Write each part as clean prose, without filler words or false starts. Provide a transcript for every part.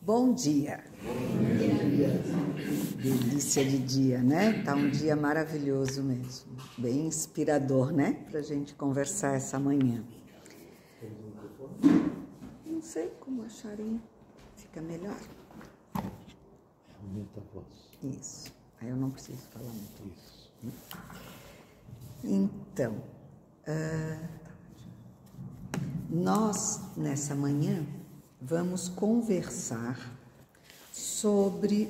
Bom dia. Delícia de dia, né? Tá um dia maravilhoso mesmo. Bem inspirador, né? Pra gente conversar essa manhã. Não sei como acharem. Fica melhor. Aumenta a voz. Isso. Aí eu não preciso falar muito. Isso. Então, nós, nessa manhã, vamos conversar sobre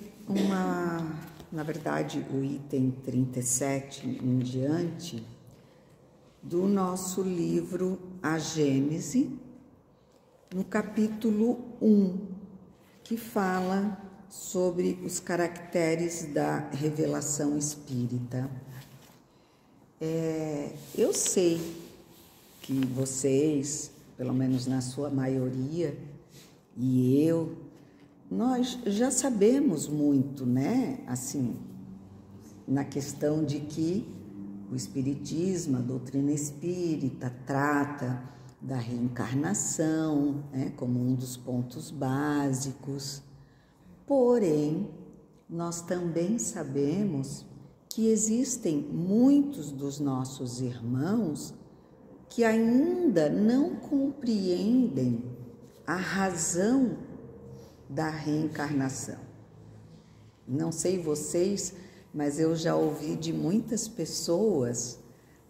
na verdade, o item 37 em diante do nosso livro A Gênese, no capítulo 1, que fala sobre os caracteres da revelação espírita. Eu sei que vocês, pelo menos na sua maioria, e nós já sabemos muito, né? Assim, na questão de que o Espiritismo, a doutrina espírita, trata da reencarnação, né, como um dos pontos básicos. Porém, nós também sabemos que existem muitos dos nossos irmãos que ainda não compreendem a razão da reencarnação. Não sei vocês, mas eu já ouvi de muitas pessoas,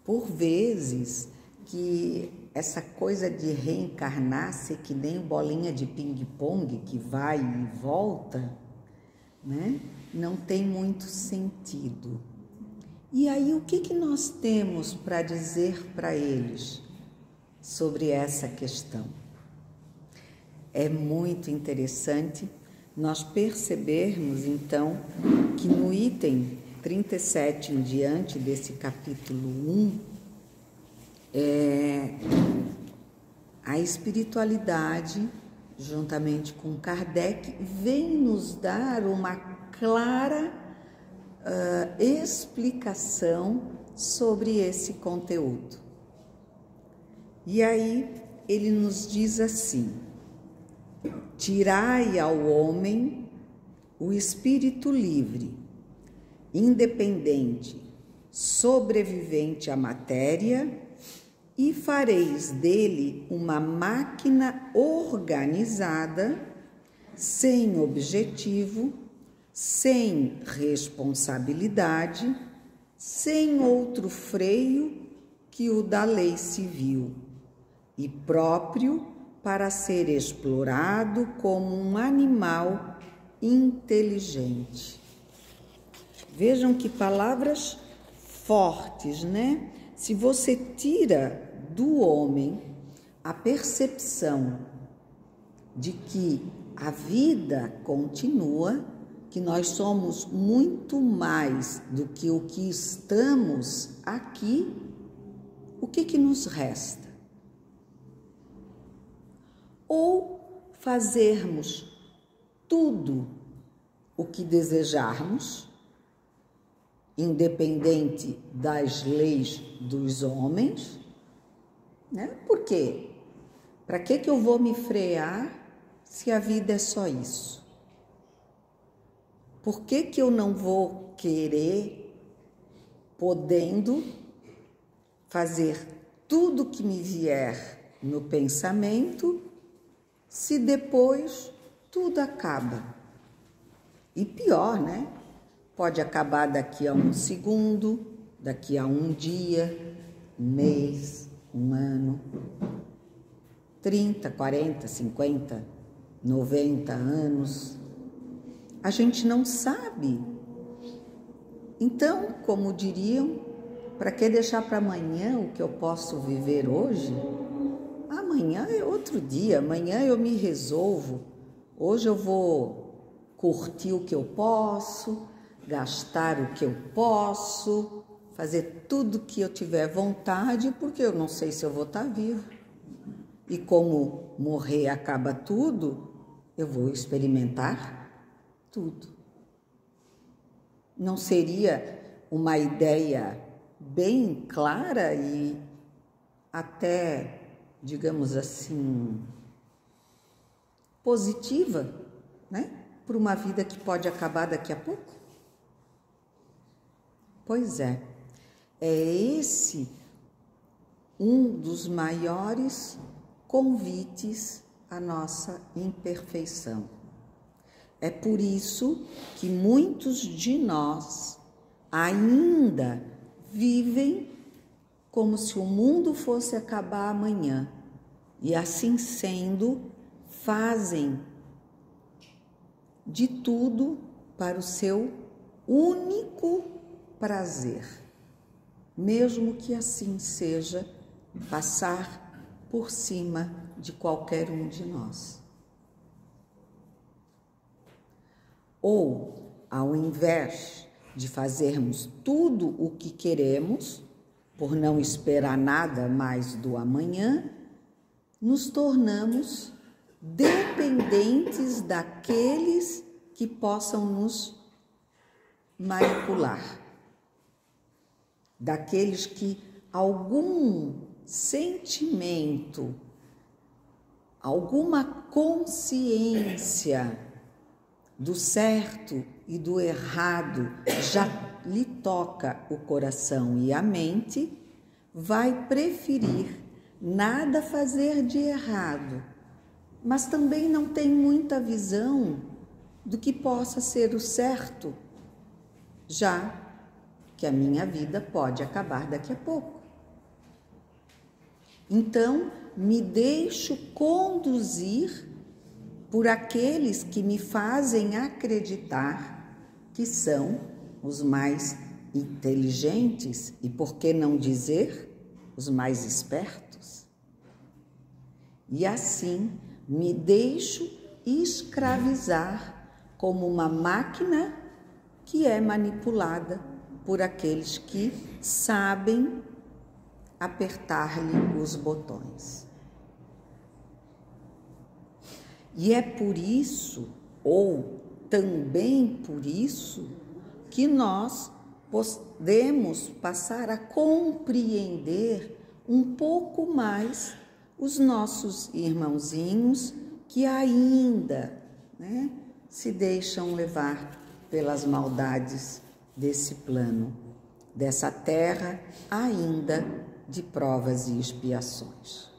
por vezes, que essa coisa de reencarnar ser que nem bolinha de ping-pong que vai e volta, né? Não tem muito sentido. E aí, o que nós temos para dizer para eles sobre essa questão? É muito interessante nós percebermos, então, que no item 37 em diante desse capítulo 1, a espiritualidade, juntamente com Kardec, vem nos dar uma clara explicação sobre esse conteúdo. E aí ele nos diz assim: tirai ao homem o espírito livre, independente, sobrevivente à matéria, e fareis dele uma máquina organizada, sem objetivo, sem responsabilidade, sem outro freio que o da lei civil, e próprio para ser explorado como um animal inteligente. Vejam que palavras fortes, né? Se você tira do homem a percepção de que a vida continua, que nós somos muito mais do que o que estamos aqui, o que nos resta? Ou fazermos tudo o que desejarmos, independente das leis dos homens, né? Por quê? Para que eu vou me frear se a vida é só isso? Por que eu não vou querer, podendo, fazer tudo que me vier no pensamento, se depois tudo acaba? E pior, né? Pode acabar daqui a um segundo, daqui a um dia, um mês, um ano, 30, 40, 50, 90 anos. A gente não sabe. Então, como diriam, para que deixar para amanhã o que eu posso viver hoje? Amanhã é outro dia, amanhã eu me resolvo. Hoje eu vou curtir o que eu posso, gastar o que eu posso, fazer tudo que eu tiver vontade, porque eu não sei se eu vou estar vivo. E como morrer acaba tudo, eu vou experimentar tudo. Não seria uma ideia bem clara e até, digamos assim, positiva né? Por uma vida que pode acabar daqui a pouco? Pois é esse um dos maiores convites à nossa imperfeição. É por isso que muitos de nós ainda vivem como se o mundo fosse acabar amanhã e, assim sendo, fazem de tudo para o seu único prazer, mesmo que assim seja passar por cima de qualquer um de nós. Ou, ao invés de fazermos tudo o que queremos, por não esperar nada mais do amanhã, nos tornamos dependentes daqueles que possam nos manipular, daqueles que algum sentimento, alguma consciência do certo e do errado já lhe toca o coração e a mente, vai preferir nada fazer de errado, mas também não tem muita visão do que possa ser o certo, já que a minha vida pode acabar daqui a pouco. Então, me deixo conduzir por aqueles que me fazem acreditar que são os mais inteligentes e, por que não dizer, os mais espertos. E assim me deixo escravizar como uma máquina que é manipulada por aqueles que sabem apertar-lhe os botões. E é por isso, ou também por isso, que nós podemos passar a compreender um pouco mais os nossos irmãozinhos que ainda, né, se deixam levar pelas maldades desse plano, dessa terra ainda de provas e expiações.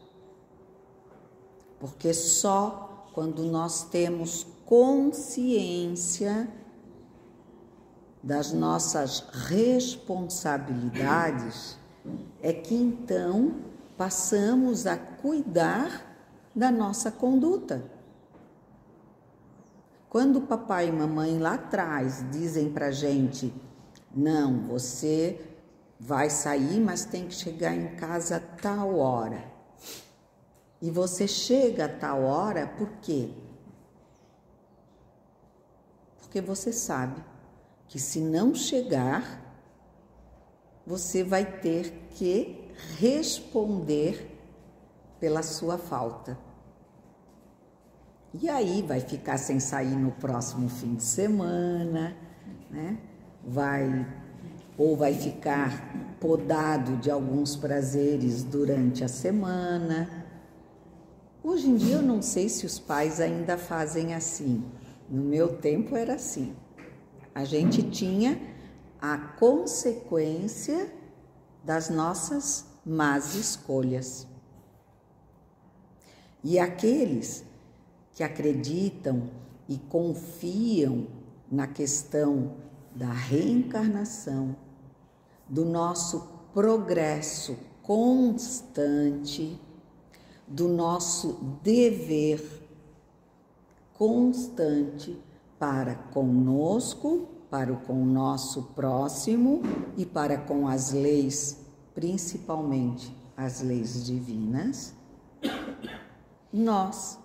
Porque só quando nós temos consciência das nossas responsabilidades, é que então passamos a cuidar da nossa conduta. Quando papai e mamãe lá atrás dizem pra gente, não, você vai sair, mas tem que chegar em casa a tal hora. E você chega a tal hora por quê? Porque você sabe que se não chegar, você vai ter que responder pela sua falta. E aí vai ficar sem sair no próximo fim de semana, né? Vai ficar podado de alguns prazeres durante a semana. Hoje em dia eu não sei se os pais ainda fazem assim. No meu tempo era assim. A gente tinha a consequência das nossas más escolhas. E aqueles que acreditam e confiam na questão da reencarnação, do nosso progresso constante, do nosso dever constante para conosco, para com o nosso próximo e para com as leis, principalmente as leis divinas, nós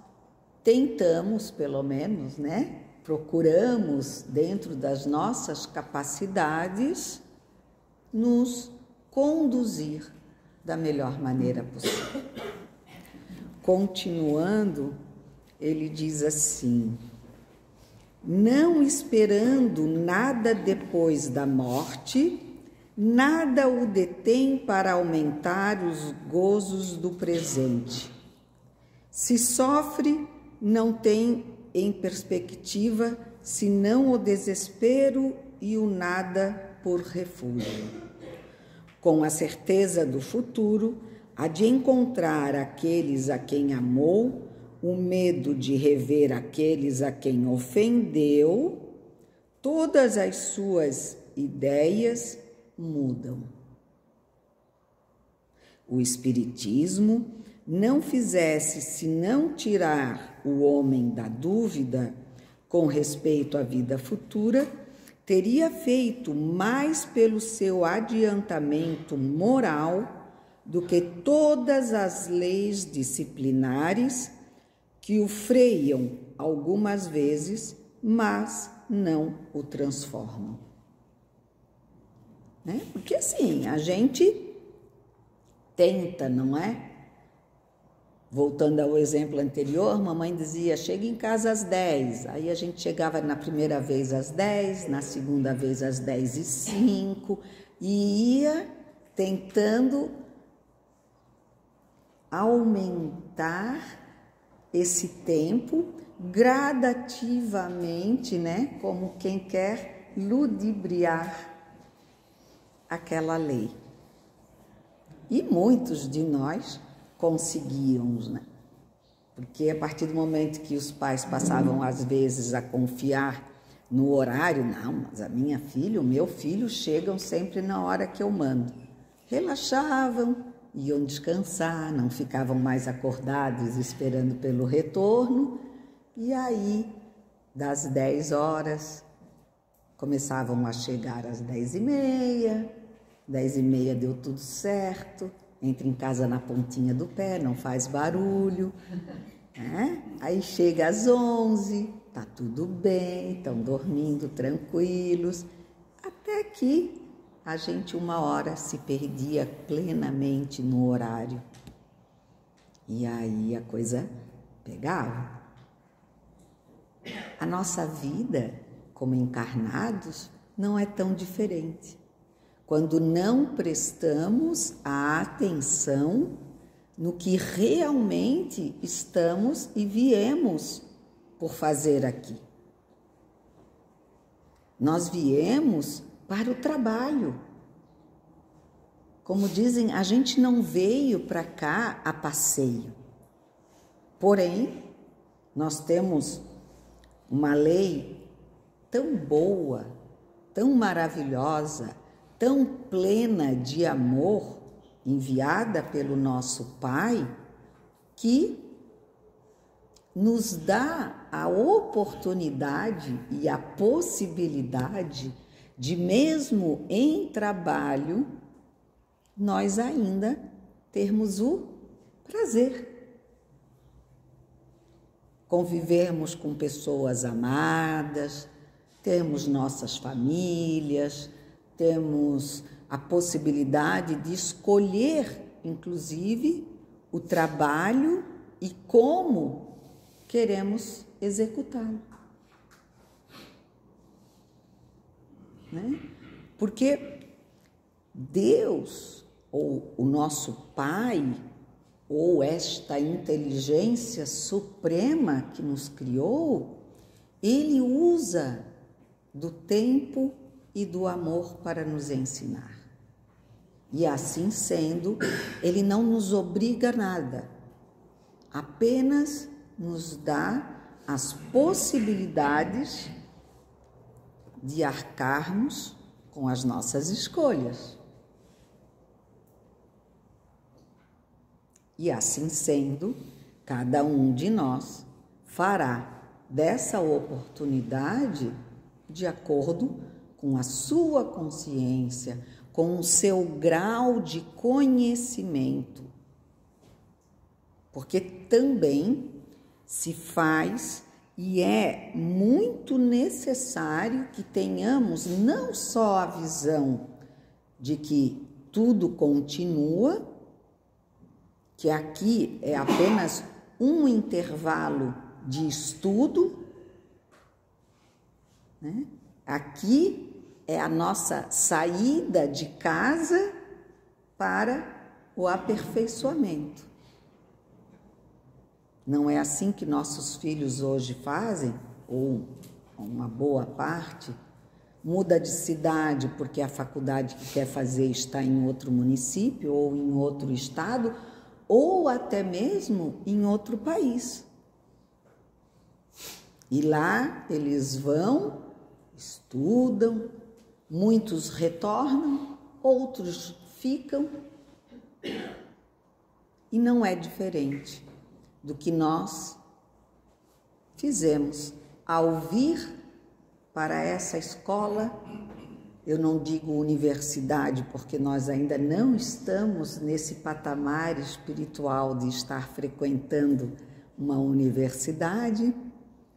tentamos, pelo menos, né? Procuramos, dentro das nossas capacidades, nos conduzir da melhor maneira possível. Continuando, ele diz assim: não esperando nada depois da morte, nada o detém para aumentar os gozos do presente. Se sofre, não tem em perspectiva, senão o desespero e o nada por refúgio. Com a certeza do futuro, há de encontrar aqueles a quem amou, o medo de rever aqueles a quem ofendeu, todas as suas ideias mudam. O Espiritismo não fizesse senão tirar o homem da dúvida com respeito à vida futura, teria feito mais pelo seu adiantamento moral do que todas as leis disciplinares que o freiam algumas vezes, mas não o transformam. Né? Porque assim, a gente tenta, não é? Voltando ao exemplo anterior, mamãe dizia, chega em casa às 10. Aí a gente chegava na primeira vez às 10, na segunda vez às 10h05 e ia tentando aumentar esse tempo gradativamente, né? Como quem quer ludibriar aquela lei. E muitos de nós conseguíamos, né? Porque a partir do momento que os pais passavam, às vezes, a confiar no horário, não, mas a minha filha, o meu filho chegam sempre na hora que eu mando. Relaxavam, iam descansar, não ficavam mais acordados esperando pelo retorno. E aí, das 10 horas, começavam a chegar às 10h30, 10h30 deu tudo certo, entra em casa na pontinha do pé, não faz barulho, né? Aí chega às 11, tá tudo bem, estão dormindo tranquilos, até que a gente uma hora se perdia plenamente no horário. E aí a coisa pegava. A nossa vida, como encarnados, não é tão diferente. Quando não prestamos a atenção no que realmente estamos e viemos por fazer aqui. Nós viemos para o trabalho. Como dizem, a gente não veio para cá a passeio. Porém, nós temos uma lei tão boa, tão maravilhosa, tão plena de amor, enviada pelo nosso Pai, que nos dá a oportunidade e a possibilidade de, mesmo em trabalho, nós ainda termos o prazer. Convivermos com pessoas amadas, termos nossas famílias, temos a possibilidade de escolher, inclusive, o trabalho e como queremos executá-lo. Né? Porque Deus, ou o nosso Pai, ou esta inteligência suprema que nos criou, Ele usa do tempo e do amor para nos ensinar. E assim sendo, Ele não nos obriga a nada, apenas nos dá as possibilidades de arcarmos com as nossas escolhas. E assim sendo, cada um de nós fará dessa oportunidade de acordo com a sua consciência, com o seu grau de conhecimento. Porque também se faz e é muito necessário que tenhamos não só a visão de que tudo continua, que aqui é apenas um intervalo de estudo, né? Aqui é a nossa saída de casa para o aperfeiçoamento. Não é assim que nossos filhos hoje fazem, ou uma boa parte, muda de cidade porque a faculdade que quer fazer está em outro município ou em outro estado, ou até mesmo em outro país. E lá eles vão, estudam, muitos retornam, outros ficam. E não é diferente do que nós fizemos ao vir para essa escola. Eu não digo universidade, porque nós ainda não estamos nesse patamar espiritual de estar frequentando uma universidade.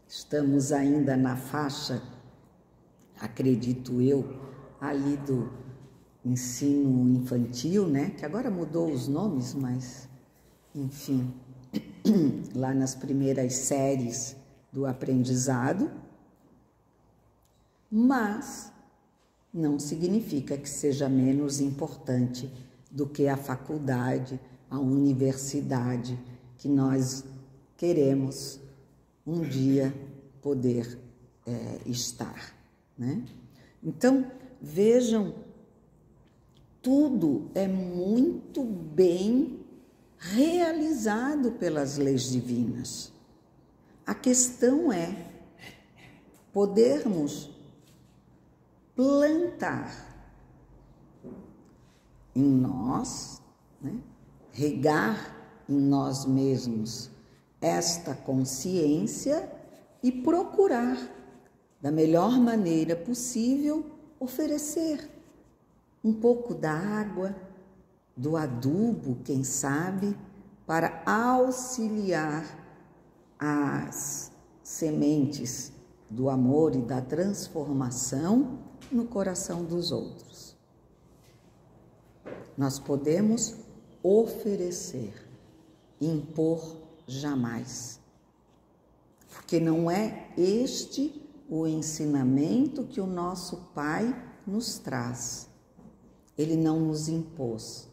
Estamos ainda na faixa, acredito eu, ali do ensino infantil, né? Que agora mudou os nomes, mas, enfim, lá nas primeiras séries do aprendizado. Mas não significa que seja menos importante do que a faculdade, a universidade, que nós queremos um dia poder estar, né? Então, vejam, tudo é muito bem realizado pelas leis divinas. A questão é podermos plantar em nós, né? Regar em nós mesmos esta consciência e procurar, da melhor maneira possível, oferecer um pouco da água, do adubo, quem sabe, para auxiliar as sementes do amor e da transformação no coração dos outros. Nós podemos oferecer, impor jamais, porque não é este o ensinamento que o nosso Pai nos traz. Ele não nos impôs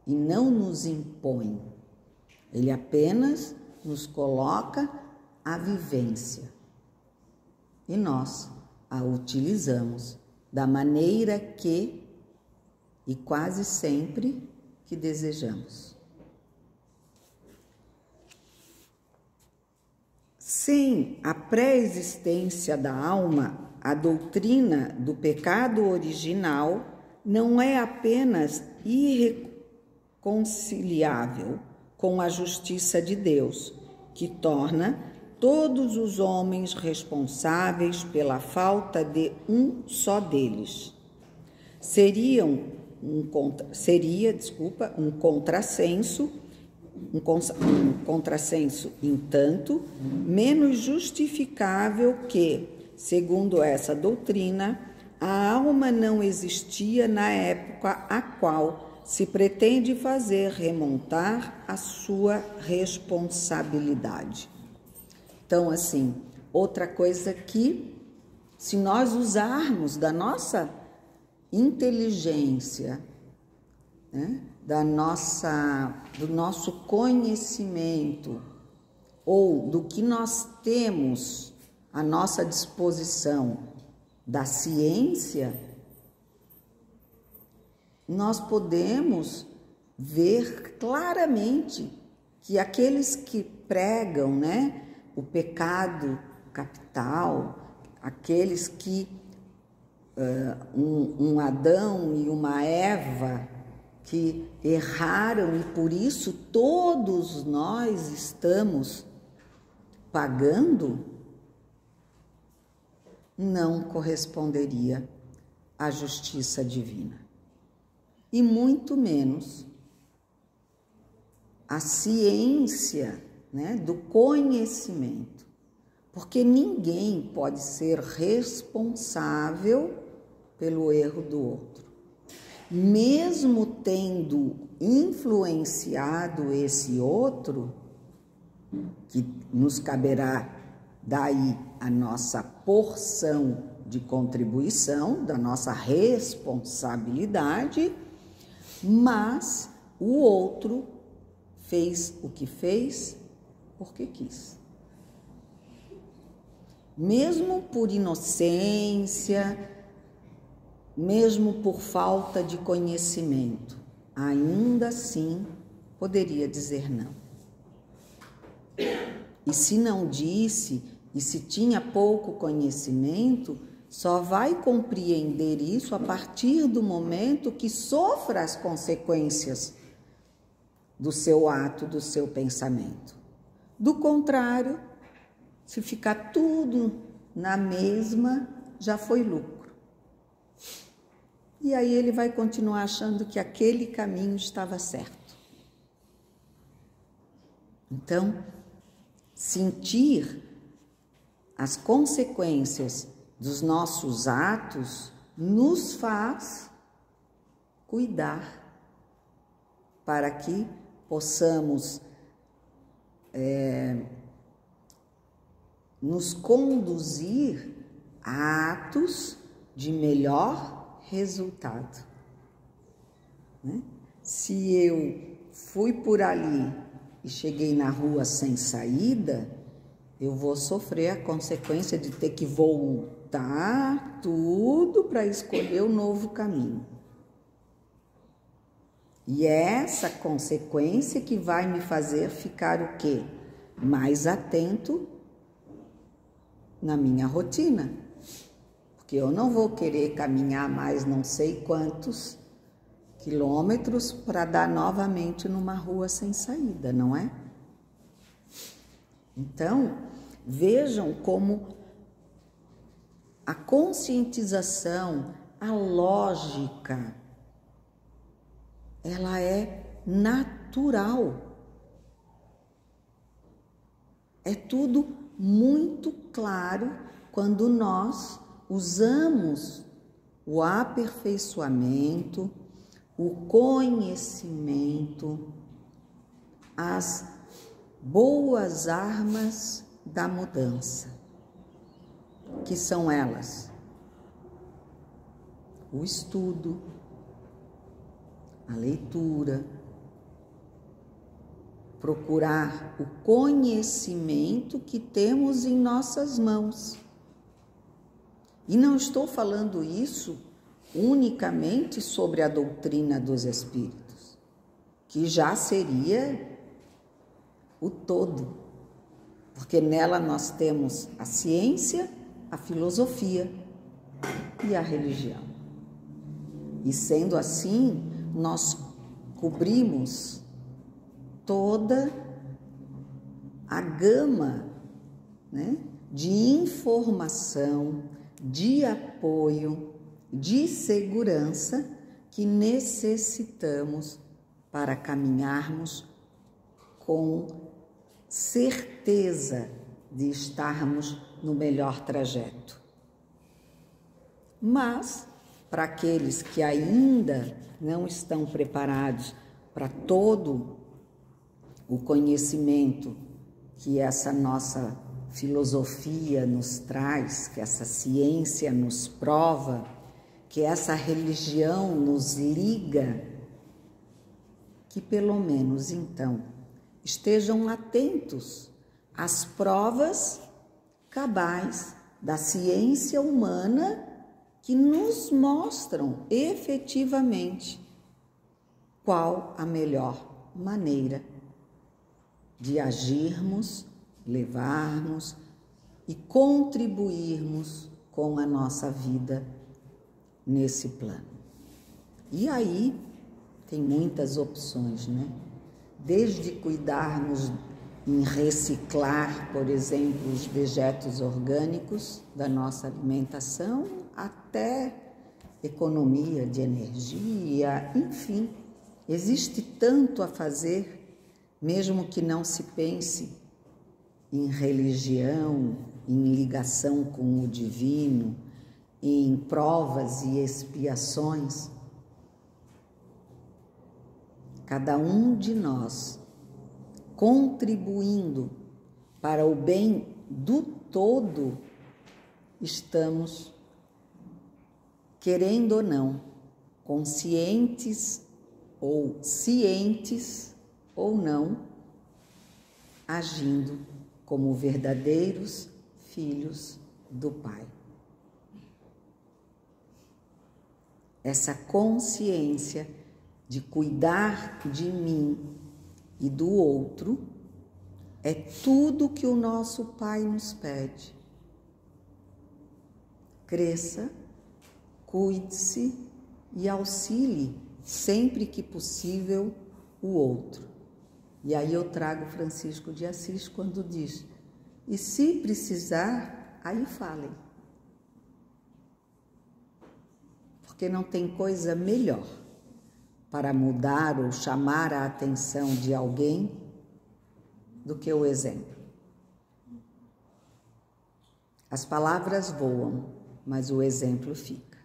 e não nos impõe. Ele apenas nos coloca a vivência e nós a utilizamos da maneira que e quase sempre que desejamos. Sem a pré-existência da alma, a doutrina do pecado original não é apenas irreconciliável com a justiça de Deus, que torna todos os homens responsáveis pela falta de um só deles. Seria um contrassenso, entanto, menos justificável que, segundo essa doutrina, a alma não existia na época a qual se pretende fazer remontar a sua responsabilidade. Então, assim, outra coisa que, se nós usarmos da nossa inteligência, né, do nosso conhecimento ou do que nós temos à nossa disposição da ciência, nós podemos ver claramente que aqueles que pregam, né, o pecado capital, aqueles que um Adão e uma Eva que erraram e por isso todos nós estamos pagando, não corresponderia à justiça divina. E muito menos a ciência, né, do conhecimento. Porque ninguém pode ser responsável pelo erro do outro. Mesmo tendo influenciado esse outro, que nos caberá daí a nossa porção de contribuição, da nossa responsabilidade, mas o outro fez o que fez porque quis. Mesmo por inocência, mesmo por falta de conhecimento, ainda assim poderia dizer não. E se não disse, e se tinha pouco conhecimento, só vai compreender isso a partir do momento que sofra as consequências do seu ato, do seu pensamento. Do contrário, se ficar tudo na mesma, já foi lucro. E aí ele vai continuar achando que aquele caminho estava certo. Então, sentir as consequências dos nossos atos nos faz cuidar para que possamos nos conduzir a atos de melhor resultado. Né? Se eu fui por ali e cheguei na rua sem saída, eu vou sofrer a consequência de ter que voltar tudo para escolher o novo caminho. E é essa consequência que vai me fazer ficar o quê? Mais atento na minha rotina. Porque eu não vou querer caminhar mais não sei quantos quilômetros para dar novamente numa rua sem saída, não é? Então, vejam como a conscientização, a lógica, ela é natural. É tudo muito claro quando nós usamos o aperfeiçoamento, o conhecimento, as boas armas da mudança, que são elas: o estudo, a leitura, procurar o conhecimento que temos em nossas mãos. E não estou falando isso unicamente sobre a doutrina dos espíritos, que já seria o todo, porque nela nós temos a ciência, a filosofia e a religião. E sendo assim, nós cobrimos toda a gama, né, de informação, de apoio, de segurança que necessitamos para caminharmos com certeza de estarmos no melhor trajeto. Mas, para aqueles que ainda não estão preparados para todo o conhecimento que essa nossa filosofia nos traz, que essa ciência nos prova, que essa religião nos liga, que pelo menos então estejam atentos às provas cabais da ciência humana que nos mostram efetivamente qual a melhor maneira de agirmos, levarmos e contribuirmos com a nossa vida nesse plano. E aí tem muitas opções, né? Desde cuidarmos em reciclar, por exemplo, os dejetos orgânicos da nossa alimentação, até economia de energia, enfim, existe tanto a fazer, mesmo que não se pense em religião, em ligação com o divino, em provas e expiações. Cada um de nós contribuindo para o bem do todo, estamos, querendo ou não, conscientes ou cientes ou não, agindo como verdadeiros filhos do Pai. Essa consciência de cuidar de mim e do outro é tudo que o nosso Pai nos pede. Cresça, cuide-se e auxilie sempre que possível o outro. E aí eu trago Francisco de Assis quando diz: e se precisar, aí falem. Porque não tem coisa melhor para mudar ou chamar a atenção de alguém do que o exemplo. As palavras voam, mas o exemplo fica.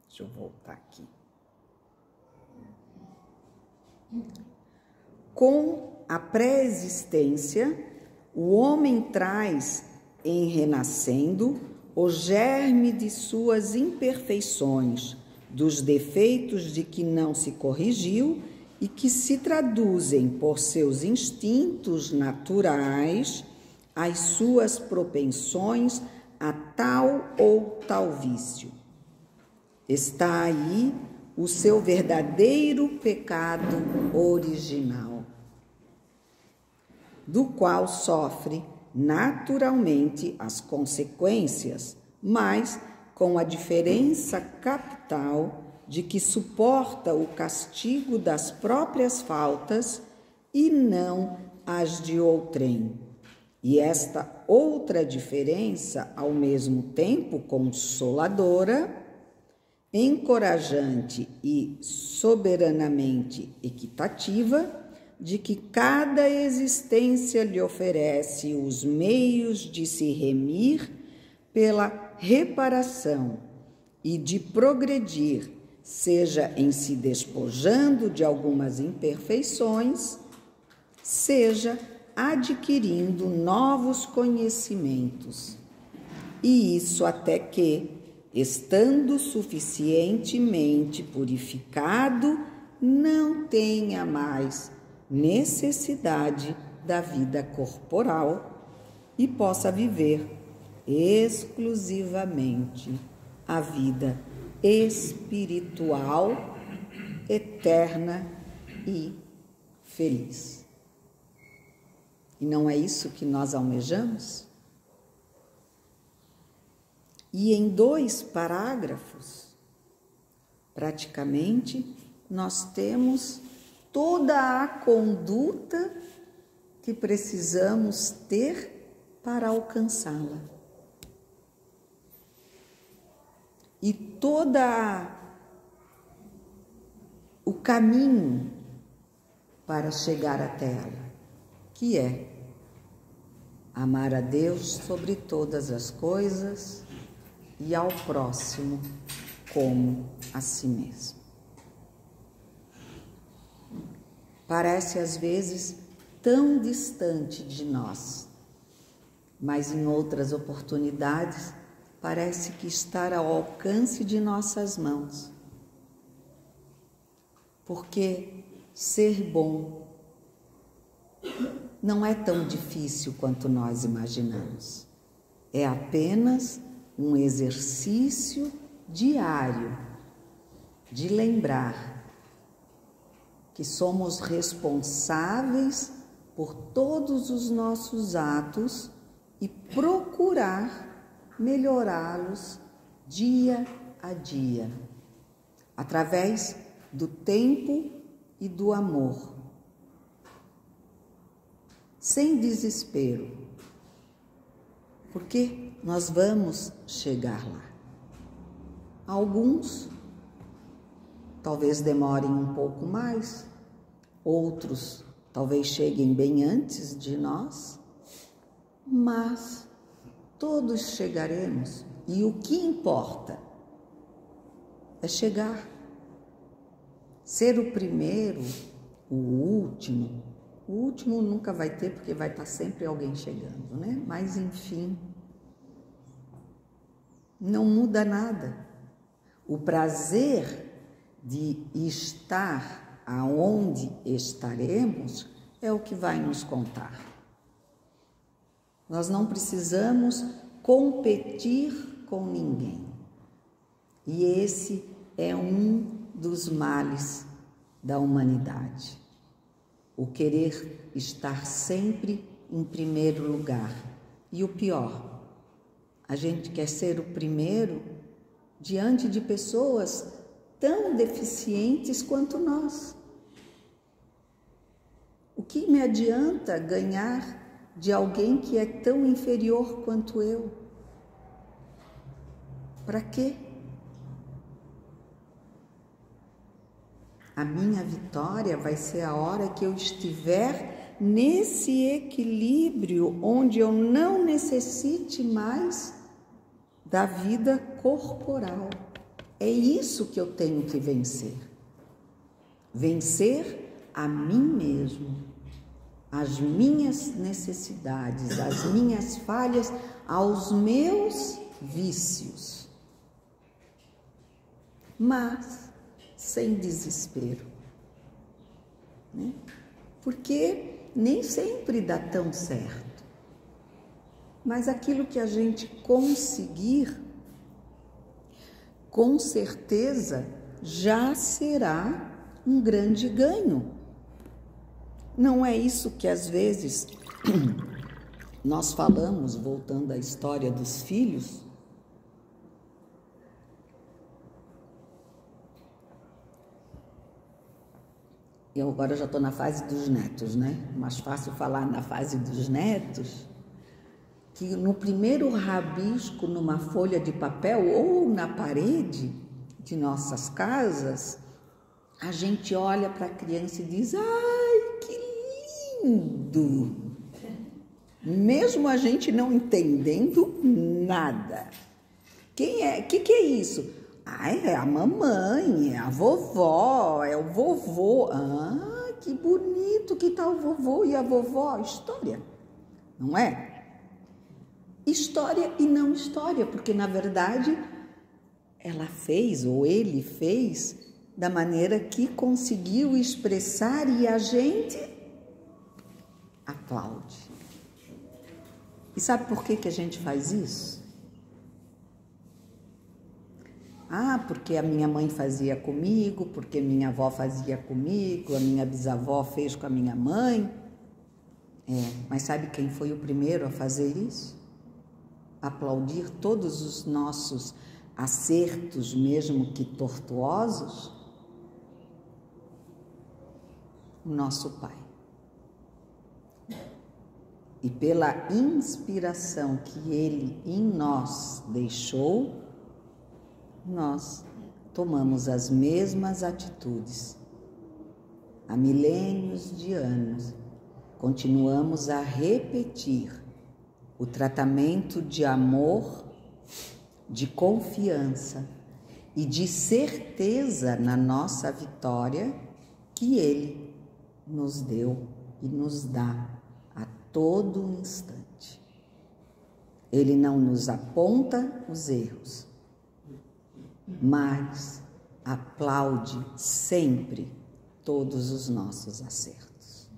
Deixa eu voltar aqui. Com a pré-existência, o homem traz, em renascendo, o germe de suas imperfeições, dos defeitos de que não se corrigiu e que se traduzem por seus instintos naturais, as suas propensões a tal ou tal vício. Está aí o seu verdadeiro pecado original, do qual sofre naturalmente as consequências, mas com a diferença capital de que suporta o castigo das próprias faltas e não as de outrem. E esta outra diferença, ao mesmo tempo consoladora, encorajante e soberanamente equitativa, de que cada existência lhe oferece os meios de se remir pela reparação e de progredir, seja em se despojando de algumas imperfeições, seja adquirindo novos conhecimentos. E isso até que, estando suficientemente purificado, não tenha mais necessidade da vida corporal e possa viver exclusivamente a vida espiritual, eterna e feliz. E não é isso que nós almejamos? E em 2 parágrafos, praticamente, nós temos toda a conduta que precisamos ter para alcançá-la. E toda o caminho para chegar até ela, que é amar a Deus sobre todas as coisas e ao próximo como a si mesmo. Parece às vezes tão distante de nós, mas em outras oportunidades parece que está ao alcance de nossas mãos. Porque ser bom não é tão difícil quanto nós imaginamos. É apenas um exercício diário de lembrar que somos responsáveis por todos os nossos atos e procurar melhorá-los dia a dia, através do tempo e do amor, sem desespero, porque nós vamos chegar lá. Alguns talvez demorem um pouco mais, outros talvez cheguem bem antes de nós, mas todos chegaremos. E o que importa é chegar. Ser o primeiro, o último nunca vai ter, porque vai estar sempre alguém chegando, né? Mas enfim, não muda nada. O prazer de estar aonde estaremos é o que vai nos contar. Nós não precisamos competir com ninguém. E esse é um dos males da humanidade. O querer estar sempre em primeiro lugar. E o pior, a gente quer ser o primeiro diante de pessoas tão deficientes quanto nós. O que me adianta ganhar de alguém que é tão inferior quanto eu? Para quê? A minha vitória vai ser a hora que eu estiver nesse equilíbrio onde eu não necessite mais da vida corporal. É isso que eu tenho que vencer. Vencer a mim mesmo, as minhas necessidades, as minhas falhas, aos meus vícios. Mas sem desespero, né? Porque nem sempre dá tão certo. Mas aquilo que a gente conseguir, com certeza já será um grande ganho. Não é isso que às vezes nós falamos, voltando à história dos filhos? Eu agora já estou na fase dos netos, né? Mais fácil falar na fase dos netos, que no primeiro rabisco numa folha de papel ou na parede de nossas casas, a gente olha para a criança e diz: ai, que lindo! Mesmo a gente não entendendo nada. Que é isso? Ah, é a mamãe, é a vovó, é o vovô. Ah, que bonito que tá o vovô e a vovó. História, não é? História e não história, porque na verdade ela fez ou ele fez da maneira que conseguiu expressar e a gente aplaude. E sabe por que a gente faz isso? Ah, porque a minha mãe fazia comigo, porque minha avó fazia comigo, a minha bisavó fez com a minha mãe. Mas sabe quem foi o primeiro a fazer isso? Aplaudir todos os nossos acertos, mesmo que tortuosos? O nosso Pai. E pela inspiração que Ele em nós deixou, nós tomamos as mesmas atitudes. Há milênios de anos, continuamos a repetir o tratamento de amor, de confiança e de certeza na nossa vitória que Ele nos deu e nos dá a todo instante. Ele não nos aponta os erros, mas aplaude sempre todos os nossos acertos.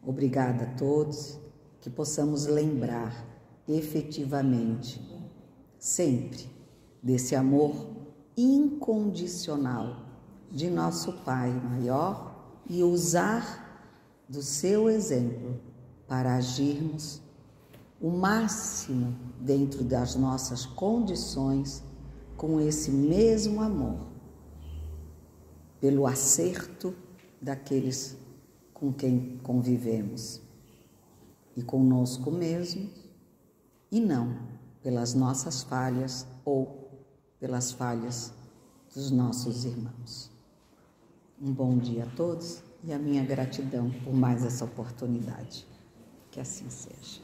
Obrigada a todos, que possamos lembrar efetivamente, sempre, desse amor incondicional de nosso Pai maior e usar do seu exemplo para agirmos o máximo dentro das nossas condições com esse mesmo amor, pelo acerto daqueles com quem convivemos e conosco mesmo, e não pelas nossas falhas ou pelas falhas dos nossos irmãos. Um bom dia a todos e a minha gratidão por mais essa oportunidade. Que assim seja.